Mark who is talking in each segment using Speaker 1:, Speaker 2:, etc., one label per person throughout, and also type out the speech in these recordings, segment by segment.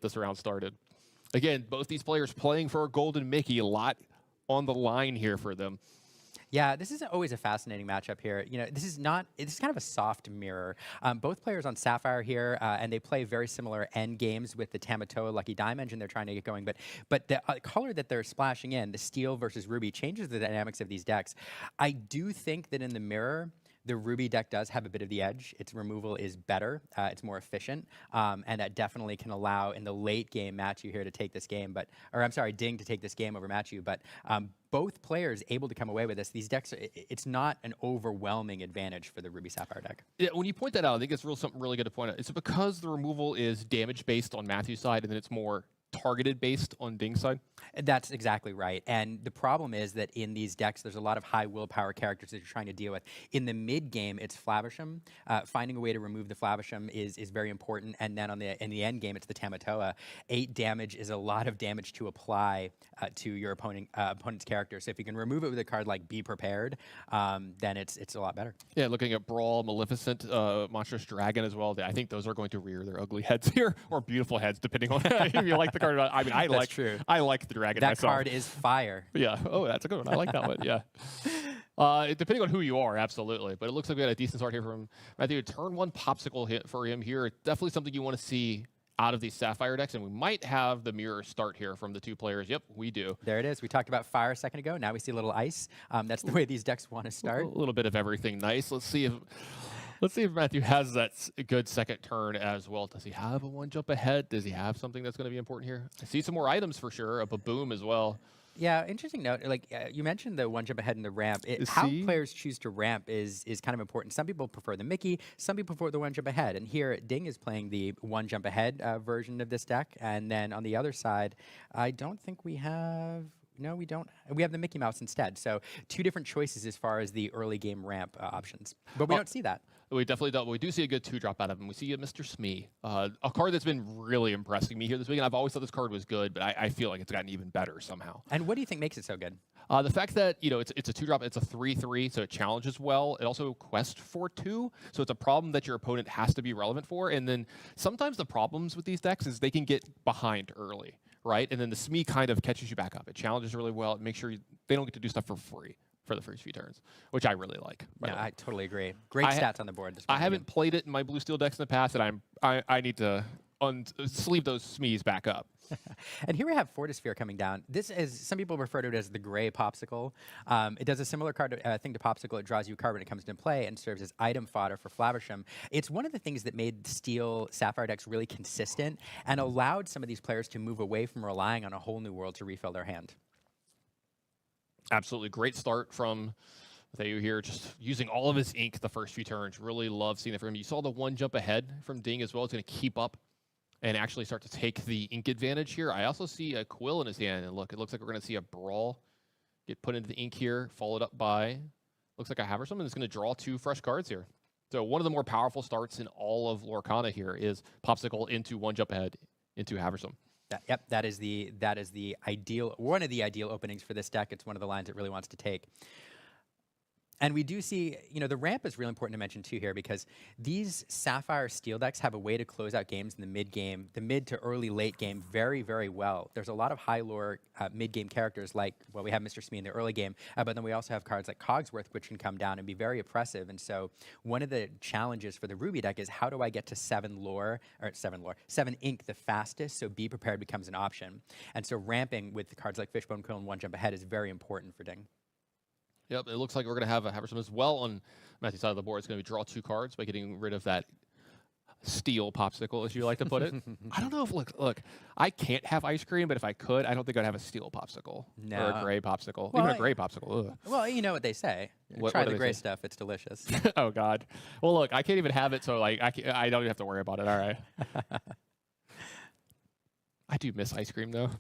Speaker 1: this round started. Again, both these players playing for a Golden Mickey, a lot on the line here for them.
Speaker 2: Yeah, this is always a fascinating matchup here. You know, this is kind of a soft mirror. Both players on Sapphire here, and they play very similar end games with the Tamatoa Lucky Diamond, and they're trying to get going. But the color that they're splashing in, the Steel versus Ruby, changes the dynamics of these decks. I do think that in the mirror, the Ruby deck does have a bit of the edge. Its removal is better. It's more efficient. And that definitely can allow in the late game Mathieu here to take this game. Or I'm sorry, Dinh to take this game over Mathieu. But both players able to come away with this. These decks, it's not an overwhelming advantage for the Ruby Sapphire deck.
Speaker 1: Yeah, when you point that out, I think it's something really good to point out. It's because the removal is damage based on Matthew's side, and then it's more targeted based on Ding's side?
Speaker 2: That's exactly right. And the problem is that in these decks, there's a lot of high willpower characters that you're trying to deal with. In the mid game, it's Flavisham. Finding a way to remove the Flavisham is very important. And then in the end game, it's the Tamatoa. 8 damage is a lot of damage to apply to your opponent's character. So if you can remove it with a card like Be Prepared, then it's a lot better.
Speaker 1: Yeah, looking at Brawl, Maleficent, Monstrous Dragon as well. I think those are going to rear their ugly heads here, or beautiful heads, depending on if you like the card. I mean, I like the dragon.
Speaker 2: That
Speaker 1: myself.
Speaker 2: card is fire.
Speaker 1: Yeah. Oh, that's a good one. I like that one. Yeah. Depending on who you are, absolutely. But it looks like we got a decent start here from Mathieu. Turn 1 popsicle hit for him here. Definitely something you want to see out of these Sapphire decks, and we might have the mirror start here from the 2 players. Yep, we do.
Speaker 2: There it is. We talked about fire a second ago. Now we see a little ice. That's the way these decks want to start.
Speaker 1: A little bit of everything nice. Let's see if Mathieu has that good second turn as well. Does he have a 1 jump ahead? Does he have something that's going to be important here? I see some more items for sure. A Baboom as well.
Speaker 2: Yeah, interesting note. Like you mentioned the 1 jump ahead in the ramp. How players choose to ramp is kind of important. Some people prefer the Mickey. Some people prefer the 1 jump ahead. And here, Dinh is playing the 1 jump ahead version of this deck. And then on the other side, I don't think we have. No, we don't. We have the Mickey Mouse instead. So 2 different choices as far as the early game ramp options. But we don't see that.
Speaker 1: We definitely don't. We do see a good 2-drop out of him. We see a Mr. Smee, a card that's been really impressing me here this week. And I've always thought this card was good, but I feel like it's gotten even better somehow.
Speaker 2: And what do you think makes it so good?
Speaker 1: The fact that it's a 2-drop, it's a 3/3, so it challenges well. It also quests for 2, so it's a problem that your opponent has to be relevant for. And then sometimes the problems with these decks is they can get behind early, right? And then the Smee kind of catches you back up. It challenges really well. It makes sure they don't get to do stuff for free for the first few turns, which I really like.
Speaker 2: Yeah, I totally agree. Great stats on the board.
Speaker 1: I haven't played it in my blue steel decks in the past, and I need to sleeve those Smees back up.
Speaker 2: And here we have Fortisphere coming down. This is, some people refer to it as the gray popsicle. It does a similar thing to Popsicle. It draws you a card when it comes into play and serves as item fodder for Flavisham. It's one of the things that made Steel Sapphire decks really consistent and allowed some of these players to move away from relying on a whole new world to refill their hand.
Speaker 1: Absolutely great start from Mathieu here, just using all of his ink the first few turns. Really love seeing it from him. You saw the 1 jump ahead from Dinh as well. It's going to keep up and actually start to take the ink advantage here. I also see a Quill in his hand, and look, it looks like we're going to see a Brawl get put into the ink here, followed up by, looks like a Haversam, and it's going to draw 2 fresh cards here. So one of the more powerful starts in all of Lorcana here is Popsicle into 1 jump ahead into Haversam.
Speaker 2: Yep, that is the ideal, one of the ideal openings for this deck. It's one of the lines it really wants to take. And we do see, the ramp is really important to mention too here, because these Sapphire Steel decks have a way to close out games in the mid game, the mid to early late game very, very well. There's a lot of high lore mid game characters like, well, we have Mr. Smee in the early game, but then we also have cards like Cogsworth, which can come down and be very oppressive. And so one of the challenges for the Ruby deck is how do I get to 7 ink the fastest, so Be Prepared becomes an option. And so ramping with the cards like Fishbone Quill and 1 jump ahead is very important for Dinh.
Speaker 1: Yep, it looks like we're going to have a Haversam as well on Matthew's side of the board. It's going to be draw 2 cards by getting rid of that steel popsicle, as you like to put it. I don't know if, look, I can't have ice cream, but if I could, I don't think I'd have a steel popsicle or a gray popsicle. Well, even a gray popsicle. Ugh.
Speaker 2: Well, you know what they say. Try the gray stuff. It's delicious.
Speaker 1: Oh, God. Well, look, I can't even have it, so like I don't even have to worry about it. All right. I do miss ice cream, though.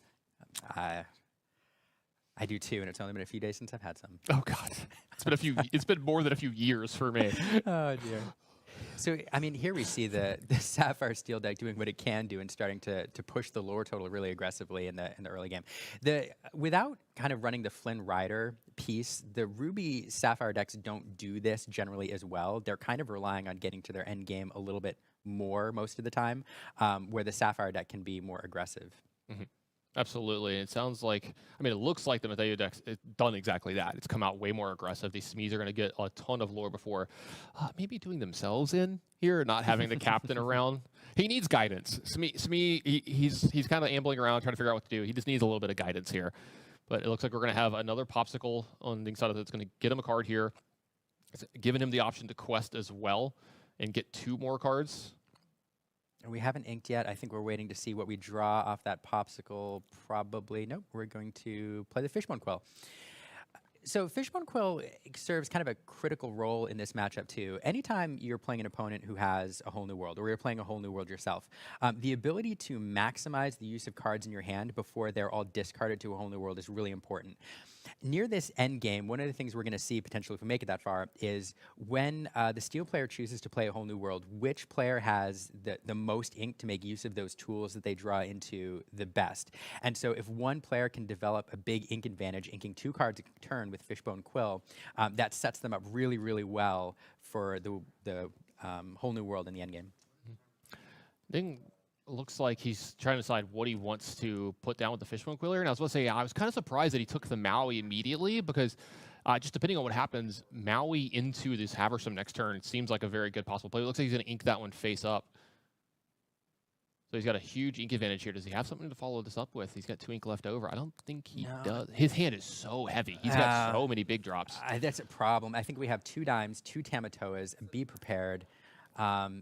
Speaker 2: I do too, and it's only been a few days since I've had some.
Speaker 1: Oh God, it's been more than a few years for me.
Speaker 2: Oh dear. So I mean, here we see the Sapphire Steel deck doing what it can do and starting to push the lore total really aggressively in the early game. Without kind of running the Flynn Rider piece, the Ruby Sapphire decks don't do this generally as well. They're kind of relying on getting to their end game a little bit more most of the time, where the Sapphire deck can be more aggressive.
Speaker 1: Absolutely. It sounds like, I mean, it looks like the Mathieu deck's done exactly that. It's come out way more aggressive. These Smees are going to get a ton of lore before maybe doing themselves in here, not having the captain around. He needs guidance. Smee, he's kind of ambling around trying to figure out what to do. He just needs a little bit of guidance here. But it looks like we're going to have another Popsicle on the side of it that's going to get him a card here. It's giving him the option to quest as well and get 2 more cards.
Speaker 2: And we haven't inked yet. I think we're waiting to see what we draw off that Popsicle. Probably, nope, we're going to play the Fishbone Quill. So Fishbone Quill serves kind of a critical role in this matchup too. Anytime you're playing an opponent who has a whole new world, or you're playing a whole new world yourself, the ability to maximize the use of cards in your hand before they're all discarded to a whole new world is really important. Near this end game, one of the things we're going to see potentially if we make it that far is when the Steel player chooses to play a whole new world, which player has the most ink to make use of those tools that they draw into the best. And so if one player can develop a big ink advantage, inking 2 cards a turn with Fishbone Quill, that sets them up really, really well for the whole new world in the end game.
Speaker 1: Ding looks like he's trying to decide what he wants to put down with the Fishbone Quill here. And I was going to say, I was kind of surprised that he took the Maui immediately because just depending on what happens, Maui into this Haversam next turn seems like a very good possible play. It looks like he's going to ink that one face up. So he's got a huge ink advantage here. Does he have something to follow this up with? He's got 2 ink left over. I don't think he does. His hand is so heavy. He's got so many big drops.
Speaker 2: That's a problem. I think we have 2 dimes, 2 Tamatoas. Be prepared.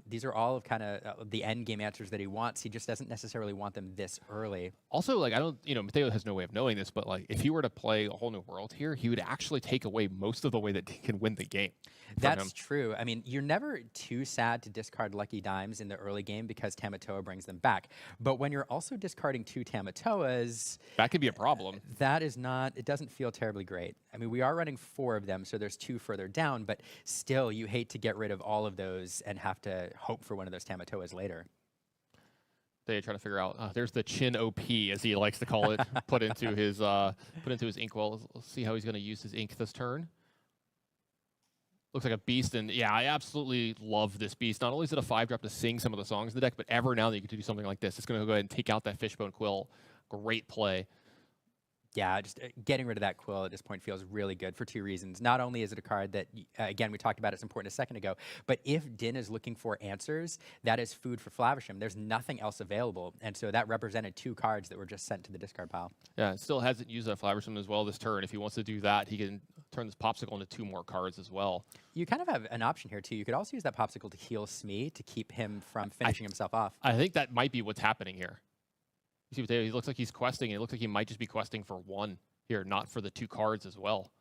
Speaker 2: These are all of kind of the end game answers that he wants. He just doesn't necessarily want them this early.
Speaker 1: Also, like, I don't, Mathieu has no way of knowing this, but like, if he were to play a whole new world here, he would actually take away most of the way that he can win the game.
Speaker 2: That's true. I mean, you're never too sad to discard Lucky Dimes in the early game because Tamatoa brings them back. But when you're also discarding 2 Tamatoas,
Speaker 1: that could be a problem.
Speaker 2: That is not, it doesn't feel terribly great. I mean, we are running 4 of them, so there's 2 further down, but still, you hate to get rid of all of those and have to hope for one of those Tamatoas later.
Speaker 1: They try to figure out. There's the chin OP, as he likes to call it, put into his inkwell. Let's see how he's going to use his ink this turn. Looks like a beast, and yeah, I absolutely love this beast. Not only is it a 5-drop to sing some of the songs in the deck, but ever now that you get to do something like this, it's going to go ahead and take out that Fishbone Quill. Great play.
Speaker 2: Yeah, just getting rid of that quill at this point feels really good for 2 reasons. Not only is it a card that, again, we talked about it's important a second ago, but if Dinh is looking for answers, that is food for Flavisham. There's nothing else available, and so that represented 2 cards that were just sent to the discard pile.
Speaker 1: Yeah, it still hasn't used that Flavisham as well this turn. If he wants to do that, he can turn this Popsicle into 2 more cards as well.
Speaker 2: You kind of have an option here, too. You could also use that Popsicle to heal Smee to keep him from finishing himself off.
Speaker 1: I think that might be what's happening here. You see, Mathieu, he looks like he's questing, and it looks like he might just be questing for 1 here, not for the 2 cards as well.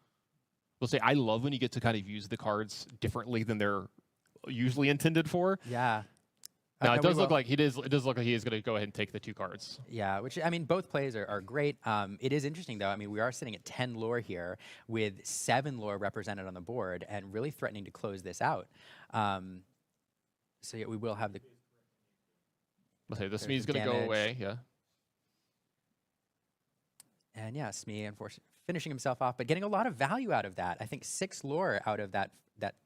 Speaker 1: We'll say, I love when you get to kind of use the cards differently than they're usually intended for.
Speaker 2: Yeah.
Speaker 1: Now, it does look like he is going to go ahead and take the 2 cards.
Speaker 2: Yeah, which, I mean, both plays are great. It is interesting, though. I mean, we are sitting at 10 lore here with 7 lore represented on the board and really threatening to close this out. So, yeah, we will have the...
Speaker 1: Okay, the Smee's going to go away, yeah.
Speaker 2: And yeah, Smee, unfortunately, finishing himself off, but getting a lot of value out of that. I think 6 lore out of that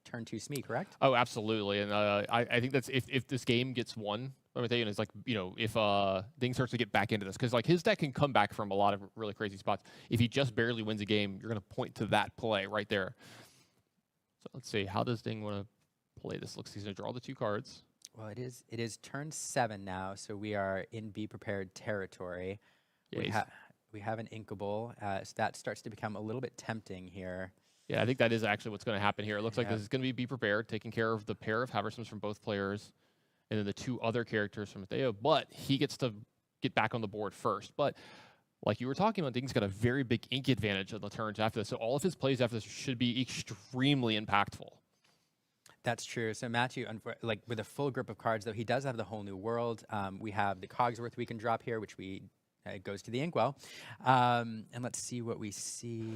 Speaker 2: turn 2 Smee, correct?
Speaker 1: Oh, absolutely. And I think that's if this game gets won, let me tell you, it's like, if Dinh starts to get back into this, because like his deck can come back from a lot of really crazy spots. If he just barely wins a game, you're going to point to that play right there. So let's see, how does Dinh want to play this? Looks like he's going to draw the 2 cards.
Speaker 2: Well, it is turn 7 now, so we are in Be Prepared territory.
Speaker 1: Yeah,
Speaker 2: we have an inkable, so that starts to become a little bit tempting here.
Speaker 1: Yeah, I think that is actually what's going to happen here. It looks like this is going to be Prepared, taking care of the pair of Haversams from both players, and then the 2 other characters from Mathieu, but he gets to get back on the board first. But like you were talking about, Ding's got a very big ink advantage on the turns after this, so all of his plays after this should be extremely impactful.
Speaker 2: That's true. So Mathieu, like with a full grip of cards, though, he does have the whole new world. We have the Cogsworth we can drop here, which it goes to the inkwell. And let's see what we see.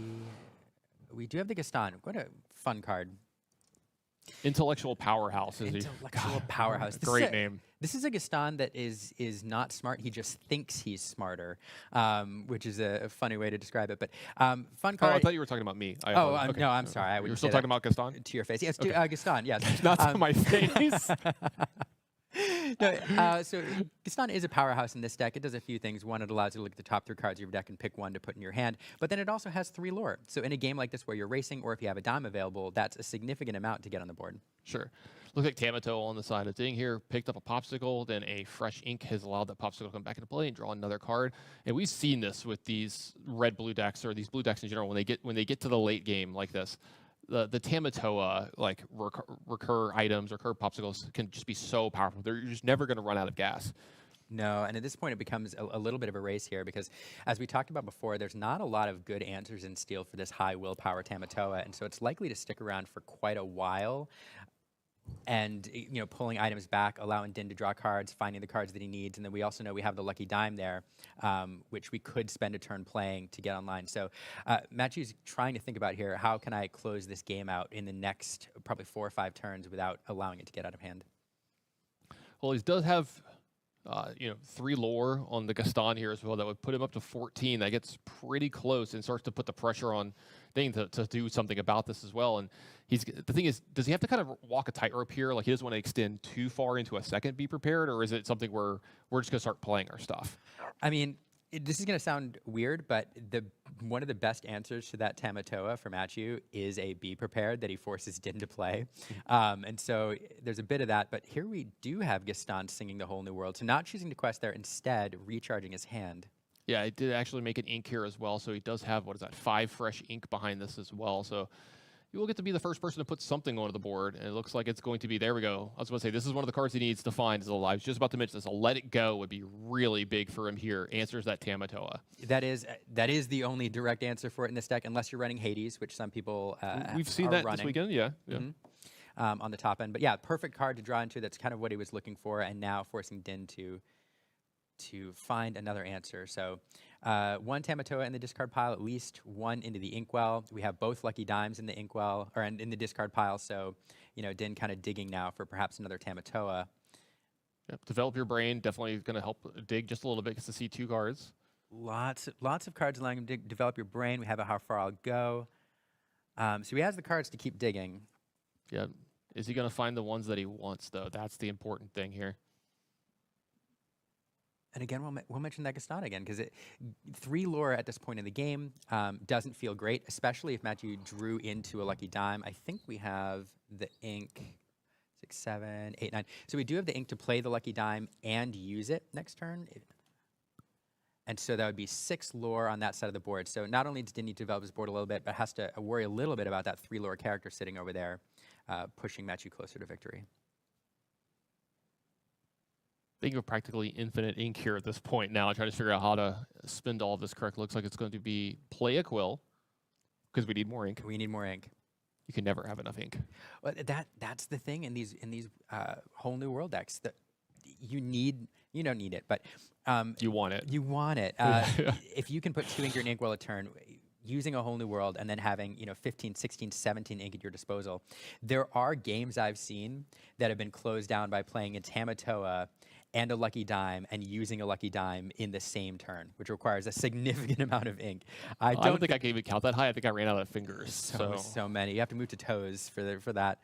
Speaker 2: We do have the Gaston. What a fun card.
Speaker 1: Intellectual Powerhouse.
Speaker 2: Intellectual Powerhouse.
Speaker 1: Great name.
Speaker 2: This is a Gaston that is not smart. He just thinks he's smarter, which is a funny way to describe it. But fun card.
Speaker 1: Oh, I thought you were talking about me.
Speaker 2: No, I'm sorry.
Speaker 1: You were still talking about Gaston?
Speaker 2: To your face. Yes, Gaston, yes.
Speaker 1: Not to my face.
Speaker 2: No, so Gaston is a powerhouse in this deck. It does a few things. One, it allows you to look at the top 3 cards of your deck and pick one to put in your hand. But then it also has 3 lore. So in a game like this where you're racing, or if you have a dime available, that's a significant amount to get on the board.
Speaker 1: Sure. Look at Tamato on the side of Ding here. Picked up a Popsicle, then a fresh ink has allowed that Popsicle to come back into play and draw another card. And we've seen this with these red-blue decks, or these blue decks in general, when they get to the late game like this. The Tamatoa like recur items, recur popsicles can just be so powerful. You're just never going to run out of gas.
Speaker 2: No, and at this point it becomes a little bit of a race here because, as we talked about before, there's not a lot of good answers in Steel for this high willpower Tamatoa, and so it's likely to stick around for quite a while. And pulling items back, allowing Din to draw cards, finding the cards that he needs, and then we also know we have the lucky dime there, which we could spend a turn playing to get online. So Matthew's trying to think about here, how can I close this game out in the next probably 4 or 5 turns without allowing it to get out of hand?
Speaker 1: Well, he does have 3 lore on the Gaston here as well. That would put him up to 14. That gets pretty close and starts to put the pressure on Ding to do something about this as well. And the thing is, does he have to kind of walk a tightrope here? Like, he doesn't want to extend too far into a second be prepared, or is it something where we're just going to start playing our stuff?
Speaker 2: I mean, this is going to sound weird, but one of the best answers to that Tamatoa for Mathieu is a be prepared that he forces Din to play. And so there's a bit of that, but here we do have Gaston singing the whole new world. So not choosing to quest there, instead recharging his hand.
Speaker 1: Yeah, it did actually make an ink here as well, so he does have, 5 fresh ink behind this as well. So you will get to be the first person to put something onto the board, and it looks like it's going to be, there we go. I was going to say, this is one of the cards he needs to find. I was just about to mention this. A Let It Go would be really big for him here. Answers that Tamatoa.
Speaker 2: That is the only direct answer for it in this deck, unless you're running Hades, which some people
Speaker 1: We've seen that
Speaker 2: running.
Speaker 1: this weekend, yeah.
Speaker 2: On the top end. But yeah, perfect card to draw into. That's kind of what he was looking for, and now forcing Din to find another answer. So 1 Tamatoa in the discard pile, at least 1 into the inkwell. We have both lucky dimes in the inkwell, or in the discard pile. So, Din kind of digging now for perhaps another Tamatoa.
Speaker 1: Yep. Develop your brain, definitely going to help dig just a little bit, because to see 2 cards.
Speaker 2: Lots of cards allowing him to develop your brain. We have a how far I'll go. So he has the cards to keep digging.
Speaker 1: Yeah. Is he going to find the ones that he wants, though? That's the important thing here.
Speaker 2: And again, we'll mention that Gaston again, because 3 lore at this point in the game doesn't feel great, especially if Mathieu drew into a lucky dime. I think we have the ink, 6, 7, 8, 9. So we do have the ink to play the lucky dime and use it next turn. And so that would be 6 lore on that side of the board. So not only does Din need to develop his board a little bit, but has to worry a little bit about that 3 lore character sitting over there, pushing Mathieu closer to victory.
Speaker 1: Think of practically infinite ink here at this point now. Trying to figure out how to spend all of this correctly. Looks like it's going to be play a quill, because we need more ink.
Speaker 2: We need more ink.
Speaker 1: You can never have enough ink.
Speaker 2: Well, that's the thing in these whole new world decks, that you don't need it, but
Speaker 1: You want it.
Speaker 2: you want it. If you can put 2 ink in your inkwell a turn, using a whole new world, and then having 15, 16, 17 ink at your disposal, there are games I've seen that have been closed down by playing a Tamatoa and a lucky dime, and using a lucky dime in the same turn, which requires a significant amount of ink.
Speaker 1: I don't think I can even count that high. I think I ran out of fingers.
Speaker 2: So many. You have to move to toes for that.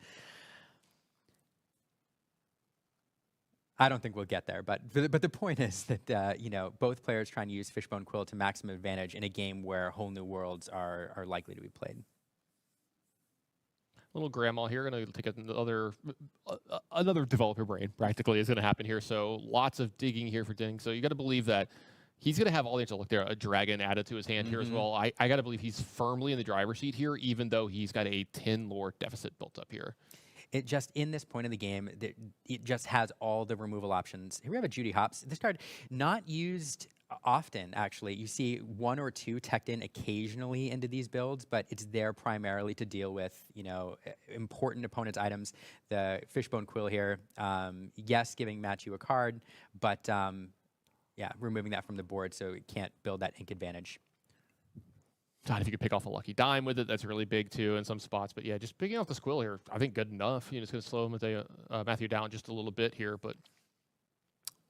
Speaker 2: I don't think we'll get there, but the point is that both players trying to use Fishbone Quill to maximum advantage in a game where whole new worlds are likely to be played.
Speaker 1: Little grandma here going to take another developer brain. Practically is going to happen here. So lots of digging here for Ding. So you got to believe that he's going to have all the answers. Look there, a dragon added to his hand here as well. I got to believe he's firmly in the driver's seat here, even though he's got a 10 lore deficit built up here.
Speaker 2: It just, in this point of the game, it just has all the removal options. Here we have a Judy Hopps. This card, not used often, actually. You see 1 or 2 teched in occasionally into these builds, but it's there primarily to deal with, important opponents' items. The Fishbone Quill here, yes, giving Mathieu a card, but yeah, removing that from the board so it can't build that ink advantage.
Speaker 1: God, if you could pick off a lucky dime with it, that's really big too in some spots. But yeah, just picking off the squill here, I think good enough. It's going to slow Mathieu down just a little bit here. But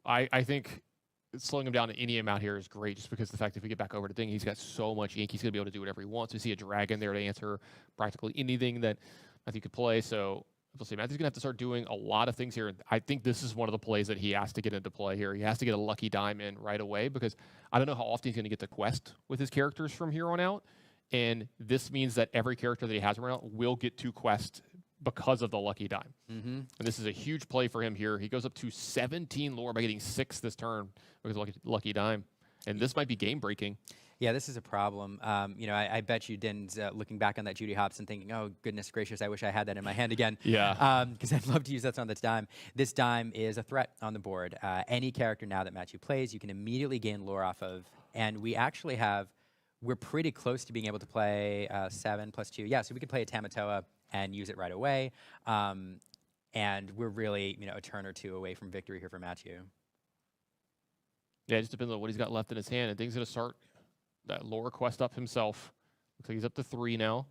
Speaker 1: I think slowing him down to any amount here is great, just because the fact that if we get back over to Ding, he's got so much ink, he's going to be able to do whatever he wants. We see a dragon there to answer practically anything that Mathieu could play. So we'll see. Matthew's going to have to start doing a lot of things here. I think this is one of the plays that he has to get into play here. He has to get a lucky dime in right away because I don't know how often he's going to get to quest with his characters from here on out. And this means that every character that he has around will get to quest because of the lucky dime. And this is a huge play for him here. He goes up to 17 lore by getting 6 this turn because of lucky dime. And this might be game breaking.
Speaker 2: Yeah, this is a problem. You know, I bet you Din's looking back on that Judy Hopson thinking, oh, goodness gracious, I wish I had that in my hand again.
Speaker 1: Yeah.
Speaker 2: Because I'd love to use that on this dime. This dime is a threat on the board. Any character now that Mathieu plays, you can immediately gain lore off of. And we actually have, we're pretty close to being able to play 7 + 2. Yeah, so we could play a Tamatoa and use it right away. And we're really, you know, a turn or two away from victory here for Mathieu.
Speaker 1: Yeah, it just depends on what he's got left in his hand. And Ding's going to start that lore quest up himself. Looks like he's up to 3 now.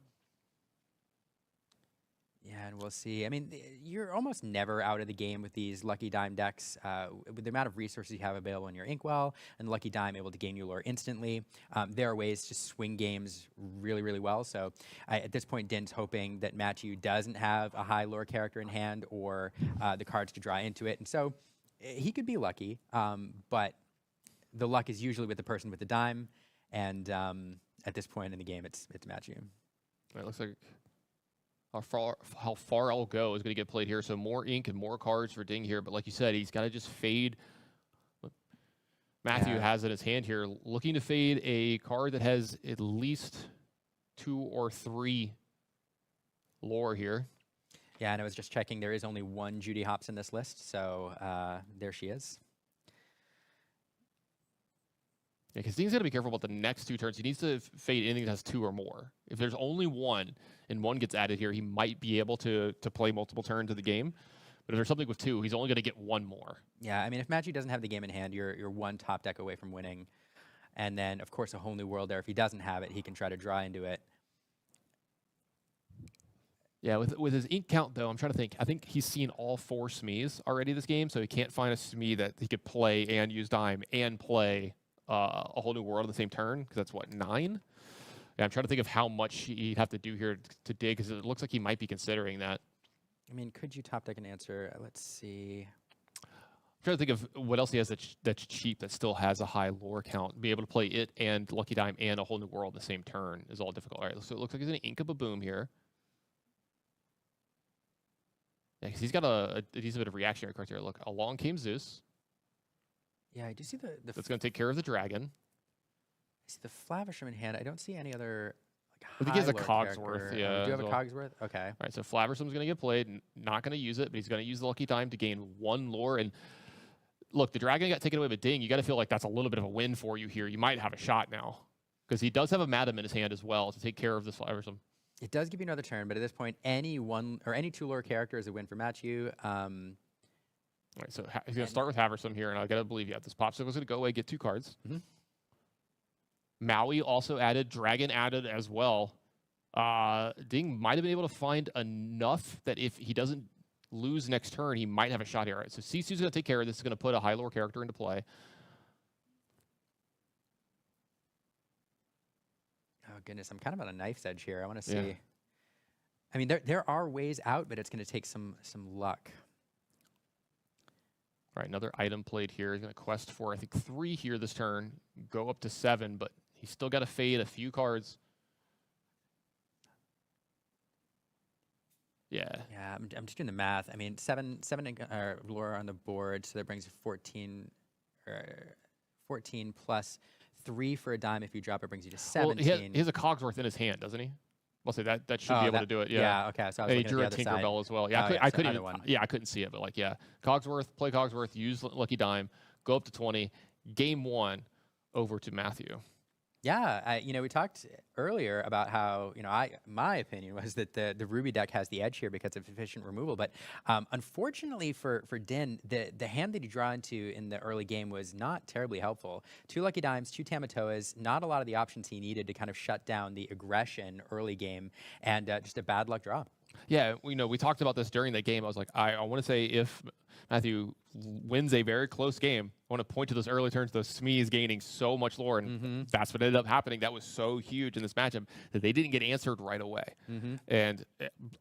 Speaker 2: Yeah, and we'll see. I mean, you're almost never out of the game with these Lucky Dime decks. With the amount of resources you have available in your Inkwell, and Lucky Dime able to gain you lore instantly, there are ways to swing games really, really well. So at this point, Din's hoping that Mathieu doesn't have a high lore character in hand or the cards to draw into it. And so he could be lucky, but the luck is usually with the person with the dime. And at this point in the game, it's Mathieu.
Speaker 1: It looks like how far I'll go is going to get played here. So more ink and more cards for Ding here. But like you said, he's got to just fade. Mathieu has in his hand here, looking to fade a card that has at least 2 or 3 lore here.
Speaker 2: Yeah, and I was just checking. There is only 1 Judy Hopps in this list. So there she is.
Speaker 1: Yeah, because Ding's got to be careful about the next 2 turns. He needs to fade anything that has 2 or more. If there's only 1 and 1 gets added here, he might be able to play multiple turns of the game. But if there's something with 2, he's only going to get 1 more.
Speaker 2: Yeah, I mean, if Mathieu doesn't have the game in hand, you're 1 top deck away from winning. And then, of course, a whole new world there. If he doesn't have it, he can try to draw into it.
Speaker 1: Yeah, with his ink count, though, I'm trying to think. I think he's seen all 4 Smees already this game, so he can't find a Smee that he could play and use dime and play a whole new world on the same turn, because that's what, 9? Yeah, I'm trying to think of how much he'd have to do here to dig, because it looks like he might be considering that.
Speaker 2: I mean, could you top deck an answer? Let's see.
Speaker 1: I'm trying to think of what else he has that's cheap that still has a high lore count. Be able to play it and Lucky Dime and a whole new world the same turn is all difficult. All right, so it looks like he's going to ink up a boom here. Yeah, because he's got a decent bit of reactionary cards here. Look, along came Zeus.
Speaker 2: Yeah, I do see the
Speaker 1: That's going to take care of the dragon.
Speaker 2: I see the Flavisham in hand. I don't see any other like
Speaker 1: I think he has a
Speaker 2: high lore
Speaker 1: Cogsworth,
Speaker 2: character.
Speaker 1: yeah,
Speaker 2: Do you have
Speaker 1: as
Speaker 2: a
Speaker 1: well.
Speaker 2: Cogsworth? Okay.
Speaker 1: All right, so Flaversom's going to get played. Not going to use it, but he's going to use the Lucky Dime to gain 1 lore. And look, the dragon got taken away by Ding. You got to feel like that's a little bit of a win for you here. You might have a shot now, because he does have a Madam in his hand as well to take care of this Flaversom.
Speaker 2: It does give you another turn, but at this point, any 1 or any 2 lore character is a win for Mathieu.
Speaker 1: All right, so he's going to start with Haversom here, and I got to believe, yeah, this Popsicle's going to go away, get 2 cards. Maui also added, Dragon added as well. Ding might have been able to find enough that if he doesn't lose next turn, he might have a shot here. All right, so Sisu's going to take care of this. Is going to put a high lore character into play.
Speaker 2: Oh, goodness. I'm kind of on a knife's edge here. I want to see.
Speaker 1: Yeah.
Speaker 2: I mean, there are ways out, but it's going to take some luck.
Speaker 1: All right, another item played here. He's going to quest for, I think, 3 here this turn. Go up to 7, but he's still got to fade a few cards. Yeah.
Speaker 2: Yeah, I'm just doing the math. I mean, 7 lore on the board, so that brings 14 plus 3 for a dime. If you drop it, brings you to 17.
Speaker 1: Well, he has a Cogsworth in his hand, doesn't he? I'll say that should be able to do it. Yeah.
Speaker 2: Okay. So I was
Speaker 1: and he
Speaker 2: looking
Speaker 1: drew
Speaker 2: at
Speaker 1: a
Speaker 2: the other side.
Speaker 1: Tinkerbell as well. Yeah,
Speaker 2: Oh,
Speaker 1: I
Speaker 2: so
Speaker 1: couldn't.
Speaker 2: either one.
Speaker 1: Yeah, I couldn't see it, but like, yeah, Cogsworth, play Cogsworth, use Lucky Dime, go up to 20. Game 1, over to Mathieu.
Speaker 2: Yeah, we talked earlier about how, my opinion was that the Ruby deck has the edge here because of efficient removal. But unfortunately for Din, the hand that he drew into in the early game was not terribly helpful. 2 Lucky Dimes, 2 Tamatoas, not a lot of the options he needed to kind of shut down the aggression early game, and just a bad luck draw.
Speaker 1: Yeah, we talked about this during the game. I was like, I want to say if Mathieu wins a very close game, I want to point to those early turns, those Smees gaining so much lore, and that's what ended up happening. That was so huge in this matchup that they didn't get answered right away. And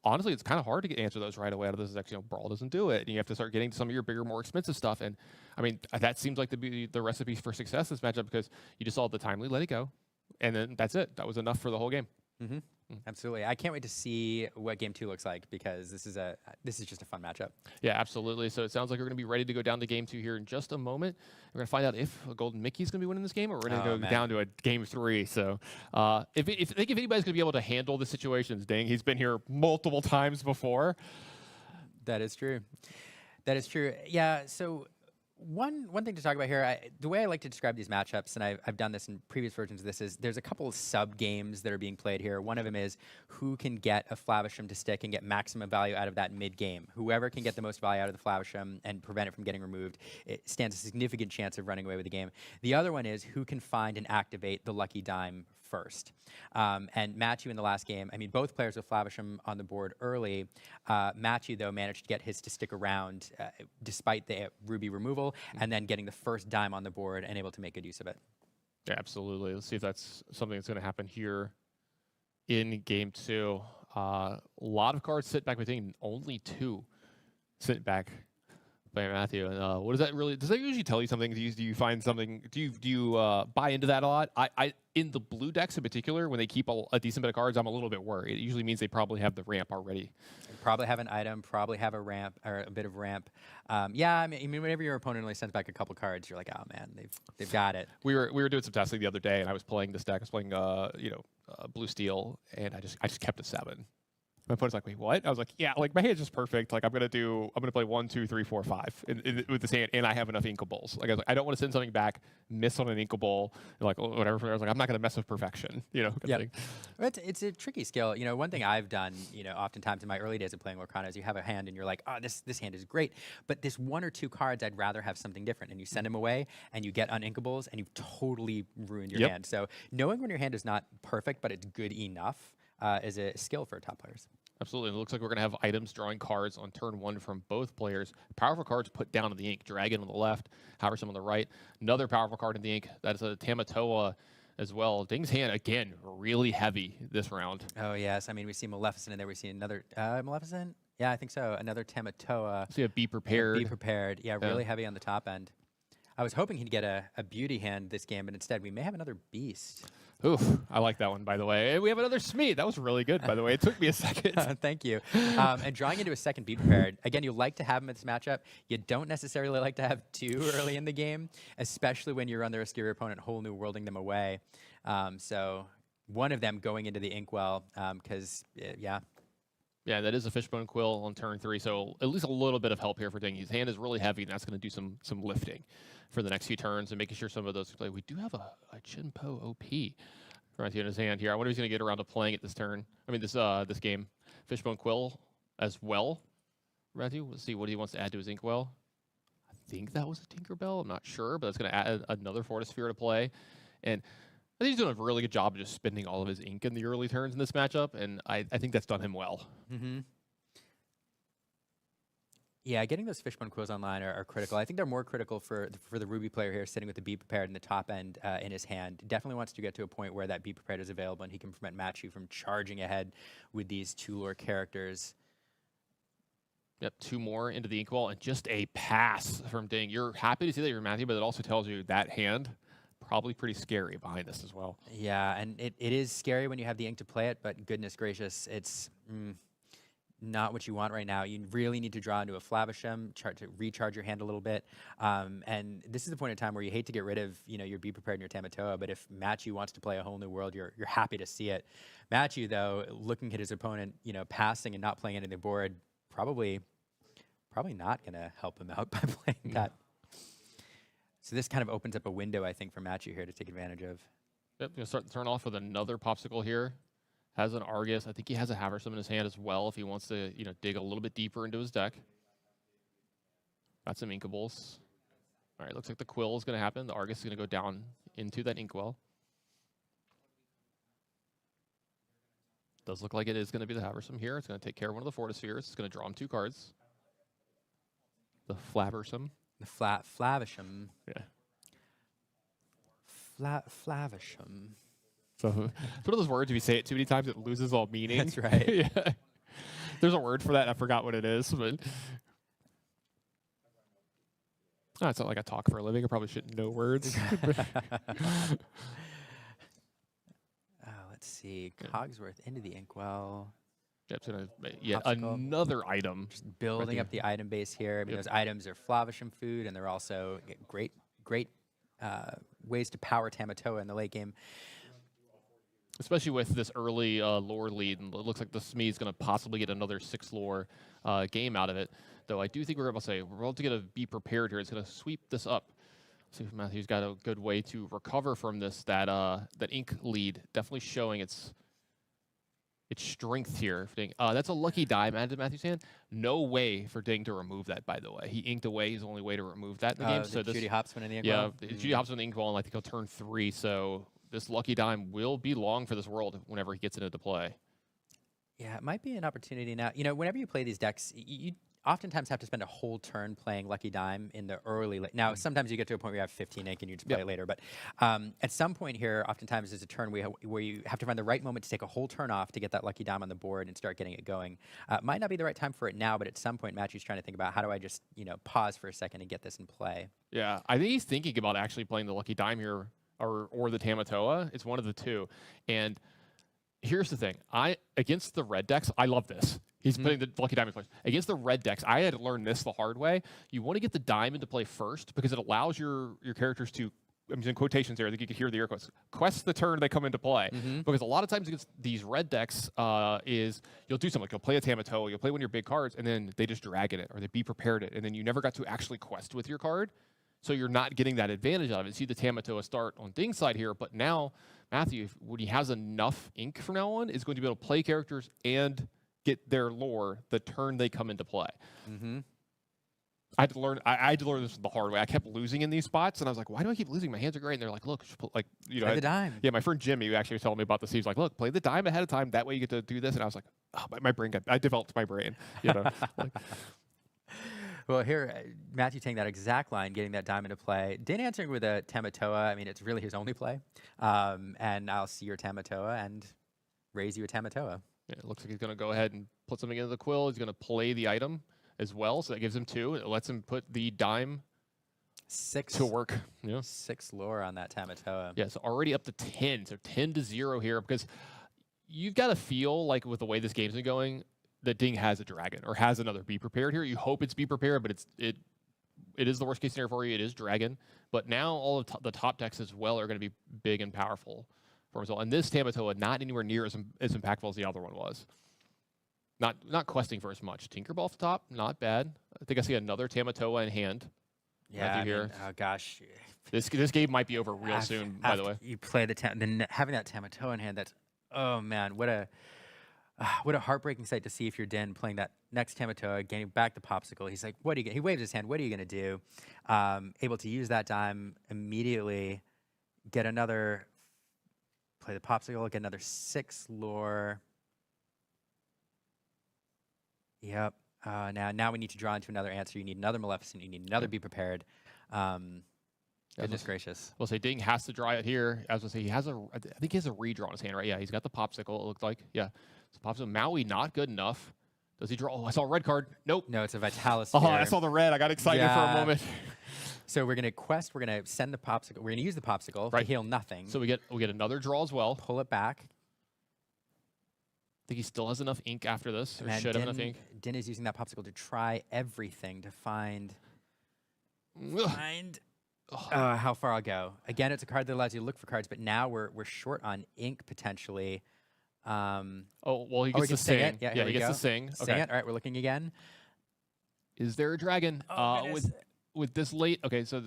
Speaker 1: honestly, it's kind of hard to get answer those right away out of this section. Brawl doesn't do it, and you have to start getting to some of your bigger, more expensive stuff. And I mean, that seems like to be the recipe for success this matchup because you just saw the timely let it go, and then that's it. That was enough for the whole game.
Speaker 2: Absolutely. I can't wait to see what game 2 looks like because this is just a fun matchup.
Speaker 1: Yeah, absolutely. So it sounds like we're going to be ready to go down to game 2 here in just a moment. We're going to find out if a Golden Mickey is going to be winning this game or we're going to go down to a game 3. So if anybody's going to be able to handle the situations, Ding, he's been here multiple times before.
Speaker 2: That is true. That is true. Yeah, so one thing to talk about here, the way I like to describe these matchups, and I've done this in previous versions of this, is there's a couple of sub-games that are being played here. One of them is who can get a Flavisham to stick and get maximum value out of that mid-game. Whoever can get the most value out of the Flavisham and prevent it from getting removed, it stands a significant chance of running away with the game. The other one is who can find and activate the lucky dime first. And Mathieu in the last game, I mean, both players with Flavisham on the board early. Mathieu, though, managed to get his to stick around despite the ruby removal, and then getting the first dime on the board and able to make good use of it.
Speaker 1: Yeah, absolutely. Let's see if that's something that's going to happen here in game 2. A lot of cards sit back between only 2 sit back by Mathieu. And what does that really? Does that usually tell you something? Do you find something? Do you buy into that a lot? I in the blue decks in particular, when they keep a decent bit of cards, I'm a little bit worried. It usually means they probably have the ramp already.
Speaker 2: Probably have an item, probably have a ramp or a bit of ramp. Yeah, I mean, whenever your opponent only sends back a couple cards, you're like, oh man, they've got it.
Speaker 1: We were doing some testing the other day, and I was playing this deck. I was playing blue steel, and I just kept a 7. My opponent's like, wait, what? I was like, yeah, like my hand's just perfect. Like I'm gonna play 1, 2, 3, 4, 5 with this hand, and I have enough Inkables. Like I was like, I don't want to send something back, miss on an Inkable, and like whatever. From there, I was like, I'm not gonna mess with perfection,
Speaker 2: Yeah, it's a tricky skill. One thing I've done, oftentimes in my early days of playing Lorcana is you have a hand and you're like, oh, this hand is great, but this 1 or 2 cards I'd rather have something different, and you send them away, and you get uninkables, and you've totally ruined your hand. So knowing when your hand is not perfect but it's good enough is a skill for top players.
Speaker 1: Absolutely. And it looks like we're going to have items drawing cards on turn 1 from both players. Powerful cards put down in the ink. Dragon on the left, Haversam on the right. Another powerful card in the ink. That is a Tamatoa as well. Ding's hand, again, really heavy this round.
Speaker 2: Oh, yes. I mean, we see Maleficent in there. We see another Maleficent? Yeah, I think so. Another Tamatoa.
Speaker 1: So you have Be Prepared.
Speaker 2: Be Prepared. Yeah, really heavy on the top end. I was hoping he'd get a beauty hand this game, but instead we may have another beast.
Speaker 1: Oof, I like that one, by the way. And we have another Smee. That was really good, by the way. It took me a second.
Speaker 2: Thank you. And drawing into a second Be Prepared. Again, you like to have him in this matchup. You don't necessarily like to have 2 early in the game, especially when you're on the risk of your opponent whole new worlding them away. So one of them going into the inkwell, because, yeah.
Speaker 1: Yeah, that is a Fishbone Quill on turn 3, so at least a little bit of help here for Ding. His hand is really heavy, and that's going to do some lifting for the next few turns and making sure some of those play. We do have a Chinpo OP right in his hand here. I wonder if he's going to get around to playing it this turn. I mean, this game. Fishbone Quill as well. Mathieu, let's see what he wants to add to his Inkwell. I think that was a Tinkerbell. I'm not sure, but it's going to add another Fortisphere to play. And I think he's doing a really good job of just spending all of his ink in the early turns in this matchup, and I think that's done him well.
Speaker 2: Yeah, getting those Fishbone Quills online are critical. I think they're more critical for the Ruby player here, sitting with the Be Prepared in the top end in his hand. Definitely wants to get to a point where that Be Prepared is available, and he can prevent Mathieu from charging ahead with these 2 lore characters.
Speaker 1: Yep, 2 more into the Inkwell, and just a pass from Ding. You're happy to see that you're Mathieu, but it also tells you that hand probably pretty scary behind this as well.
Speaker 2: Yeah, and it is scary when you have the ink to play it, but goodness gracious, it's not what you want right now. You really need to draw into a Flavisham, to recharge your hand a little bit. And this is the point in time where you hate to get rid of your Be Prepared and your Tamatoa, but if Mathieu wants to play a whole new world, you're happy to see it. Mathieu, though, looking at his opponent, passing and not playing any of the board, probably not going to help him out by playing that. So this kind of opens up a window, I think, for Mathieu here to take advantage of.
Speaker 1: Yep, going to start the turn off with another Popsicle here. Has an Argus. I think he has a Haversam in his hand as well if he wants to, dig a little bit deeper into his deck. Got some Inkables. All right, looks like the Quill is going to happen. The Argus is going to go down into that Inkwell. Does look like it is going to be the Haversam here. It's going to take care of one of the Fortispheres. It's going to draw him 2 cards. The Flaversam.
Speaker 2: The Flavisham.
Speaker 1: Yeah.
Speaker 2: Flavisham.
Speaker 1: So it's one of those words, if you say it too many times, it loses all meaning.
Speaker 2: That's right.
Speaker 1: Yeah. There's a word for that. I forgot what it is, but it's not like I talk for a living. I probably shouldn't know words.
Speaker 2: Let's see. Cogsworth into the Inkwell.
Speaker 1: Yep, so yet
Speaker 2: Popsicle.
Speaker 1: another item.
Speaker 2: Just building up the item base here. I mean, those items are Flavisham food, and they're also great ways to power Tamatoa in the late game.
Speaker 1: Especially with this early lore lead, and it looks like the Smee's going to possibly get another 6 lore game out of it. Though I do think we're able to get a be prepared here. It's going to sweep this up. See if Matthew's got a good way to recover from this. That ink lead definitely showing its strength here. For Ding. That's a lucky dime added to Matthew's hand. No way for Ding to remove that, by the way. He inked away. He's the only way to remove that in the game. So
Speaker 2: Judy Hopsman in the Inkwell?
Speaker 1: Yeah, Judy Hopsman in the Inkwell, and I think he'll turn 3. So this lucky dime will be long for this world whenever he gets into play.
Speaker 2: Yeah, it might be an opportunity now. Whenever you play these decks, you oftentimes have to spend a whole turn playing Lucky Dime in the early. Now, sometimes you get to a point where you have 15 ink and you just play it later. But at some point here, oftentimes there's a turn where you have to find the right moment to take a whole turn off to get that Lucky Dime on the board and start getting it going. Might not be the right time for it now, but at some point, Matthew's trying to think about how do I just pause for a second and get this in play.
Speaker 1: Yeah, I think he's thinking about actually playing the Lucky Dime here or the Tamatoa. It's one of the two. And here's the thing. Against the red decks, I love this. He's putting the Lucky Dime in place. Against the red decks, I had to learn this the hard way. You want to get the dime into play first because it allows your characters to, I'm using quotations there, I think you can hear the air quotes, quest the turn they come into play. Because a lot of times against these red decks is you'll do something like you'll play a Tamatoa, you'll play one of your big cards, and then they just dragon it or they be prepared it, and then you never got to actually quest with your card. So you're not getting that advantage out of it. See the Tamatoa start on Ding's side here, but now Matthew, when he has enough ink from now on, is going to be able to play characters and get their lore the turn they come into play. I had to learn this the hard way. I kept losing in these spots, and I was like, why do I keep losing? My hands are great. And they're like, look, play
Speaker 2: the dime.
Speaker 1: Yeah, my friend Jimmy who actually was telling me about this. He was like, look, play the dime ahead of time. That way you get to do this. And I was like, oh, my brain I developed my brain.
Speaker 2: Well, here, Matthew taking that exact line, getting that dime into play. Din answering with a Tamatoa. I mean, it's really his only play. And I'll see your Tamatoa and raise you a Tamatoa.
Speaker 1: Yeah, it looks like he's going to go ahead and put something into the quill. He's going to play the item as well, so that gives him 2. It lets him put the dime
Speaker 2: 6
Speaker 1: to work. Yeah.
Speaker 2: 6 lore on that Tamatoa.
Speaker 1: Yeah, so already up to 10. So 10-0 here because you've got to feel like with the way this game's been going that Ding has a dragon or has another Be Prepared here. You hope it's Be Prepared, but it is the worst case scenario for you. It is dragon. But now all of the top decks as well are going to be big and powerful for him as well. And this Tamatoa not anywhere near as impactful as the other one was. Not questing for as much. Tinkerbell off the top, not bad. I think I see another Tamatoa in hand.
Speaker 2: Yeah,
Speaker 1: here.
Speaker 2: Oh gosh.
Speaker 1: This game might be over real soon, by the way.
Speaker 2: You play then having that Tamatoa in hand, that's, oh man, what a heartbreaking sight to see if you're Din playing that next Tamatoa, getting back the popsicle. He's like, what are you he waves his hand, what are you going to do? Able to use that dime immediately, get another, play the popsicle, get another 6 lore. Yep. Now we need to draw into another answer. You need another Maleficent. You need another Be Prepared. Goodness gracious.
Speaker 1: We'll say Ding has to draw it here. As we'll say, I think he has a redraw in his hand, right? Yeah, he's got the popsicle, it looked like. Yeah. So popsicle. Maui, not good enough. Does he draw? Oh, I saw a red card. Nope.
Speaker 2: No, it's a Vitalis.
Speaker 1: Oh, I saw the red. I got excited for a moment.
Speaker 2: So we're going to quest. We're going to send the popsicle. We're going to use the popsicle to heal nothing.
Speaker 1: So we get another draw as well.
Speaker 2: Pull it back.
Speaker 1: I think he still has enough ink after this, or should have enough ink.
Speaker 2: Din is using that popsicle to try everything to find how far I'll go. Again, it's a card that allows you to look for cards, but now we're short on ink potentially.
Speaker 1: Well, he gets to sing.
Speaker 2: Yeah,
Speaker 1: he gets to sing.
Speaker 2: Sing it. All right, we're looking again.
Speaker 1: Is there a dragon? With this late? Okay, so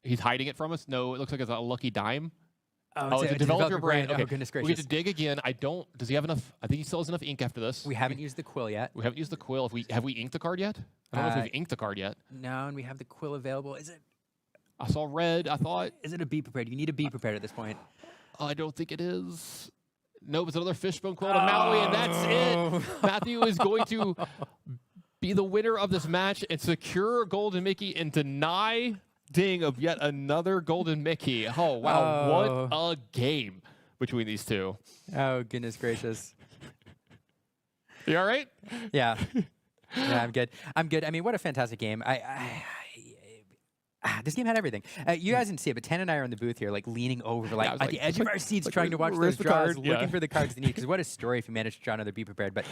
Speaker 1: he's hiding it from us. No, it looks like it's a lucky dime.
Speaker 2: Oh, it's a developer brand. Okay. Oh, goodness gracious.
Speaker 1: We get to dig again. Does he have enough? I think he still has enough ink after this.
Speaker 2: We haven't used the quill yet.
Speaker 1: We haven't used the quill. Have we inked the card yet? I don't know if we've inked the card yet.
Speaker 2: No, and we have the quill available. Is it?
Speaker 1: I saw red. I thought.
Speaker 2: Is it a Be Prepared? You need a Be Prepared at this point.
Speaker 1: I don't think it is. Nope, it's another fishbone coil to Maui, and that's it. Mathieu is going to be the winner of this match and secure Golden Mickey and deny Dinh of yet another Golden Mickey. Oh, wow. What a game between these two.
Speaker 2: Oh, goodness gracious.
Speaker 1: You all right?
Speaker 2: Yeah. Yeah, I'm good. I'm good. I mean, what a fantastic game. This game had everything. You guys didn't see it, but Tan and I are in the booth here, like leaning over, like at the edge of our seats, trying to watch those draws, looking for the cards they need. Because what a story if you manage to draw another Be Prepared. But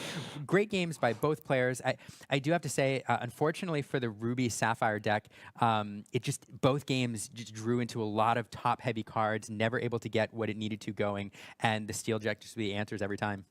Speaker 2: great games by both players. I do have to say, unfortunately for the Ruby Sapphire deck, it just both games just drew into a lot of top heavy cards, never able to get what it needed to going, and the Steel deck just the answers every time.